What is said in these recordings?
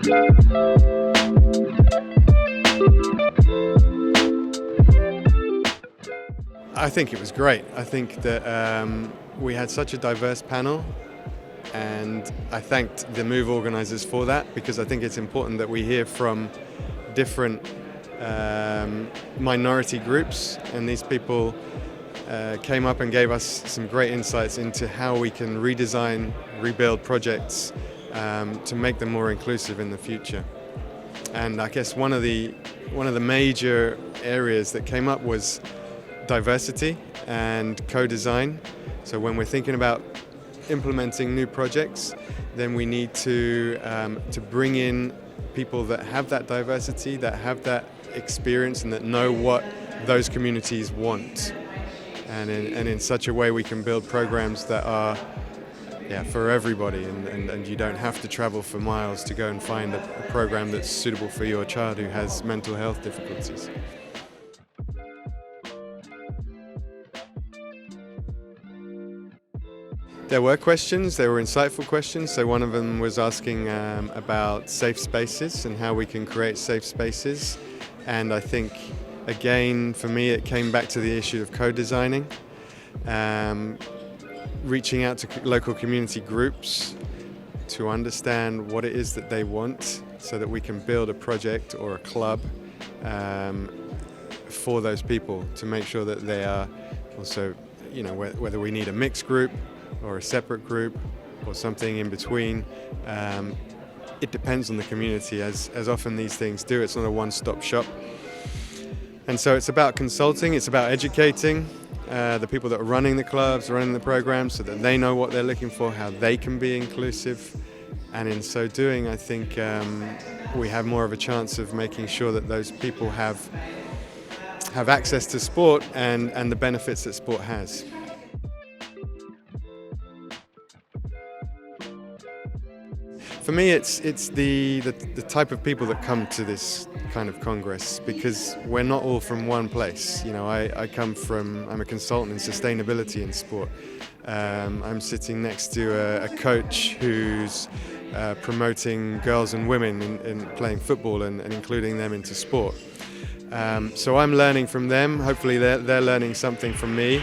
I think it was great. I think that we had such a diverse panel, and I thanked the MOVE organisers for that, because I think it's important that we hear from different minority groups, and these people came up and gave us some great insights into how we can redesign, rebuild projects to make them more inclusive in the future. And I guess one of the major areas that came up was diversity and co-design. So when we're thinking about implementing new projects, then we need to bring in people that have that diversity, that have that experience, and that know what those communities want. And in such a way we can build programs that are for everybody, and you don't have to travel for miles to go and find a program that's suitable for your child who has mental health difficulties. There were questions, there were insightful questions. So one of them was asking about safe spaces and how we can create safe spaces. And I think, again, for me, it came back to the issue of co-designing, reaching out to local community groups to understand what it is that they want, so that we can build a project or a club for those people, to make sure that they are also, whether we need a mixed group or a separate group or something in between. It depends on the community, as often these things do. It's not a one-stop shop. And so it's about consulting, it's about educating the people that are running the clubs, running the programs, so that they know what they're looking for, how they can be inclusive. And in so doing, I think we have more of a chance of making sure that those people have access to sport and the benefits that sport has. For me, it's the type of people that come to this kind of congress, because we're not all from one place. I'm a consultant in sustainability in sport. I'm sitting next to a coach who's promoting girls and women in playing football and including them into sport. So I'm learning from them. Hopefully they're learning something from me.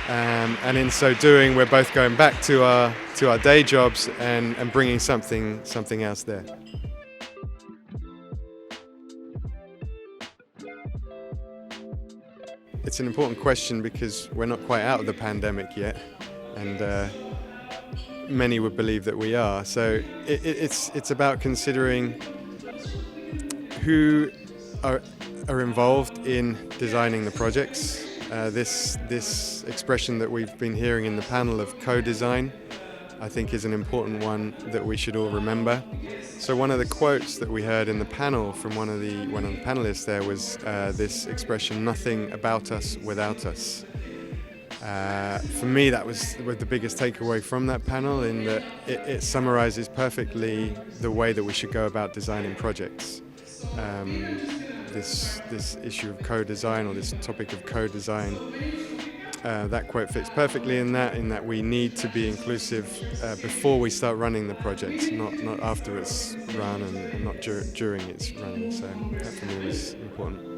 And in so doing, we're both going back to our day jobs and bringing something else there. It's an important question, because we're not quite out of the pandemic yet, and many would believe that we are. So it's about considering who are involved in designing the projects. This expression that we've been hearing in the panel of co-design, I think, is an important one that we should all remember. So one of the quotes that we heard in the panel from one of the panelists there was this expression, "Nothing about us without us." For me, that was the biggest takeaway from that panel, in that it summarizes perfectly the way that we should go about designing projects. This issue of co-design, or this topic of co-design, that quote fits perfectly in that we need to be inclusive before we start running the project, not after it's run, and not during its running. So that for me was important.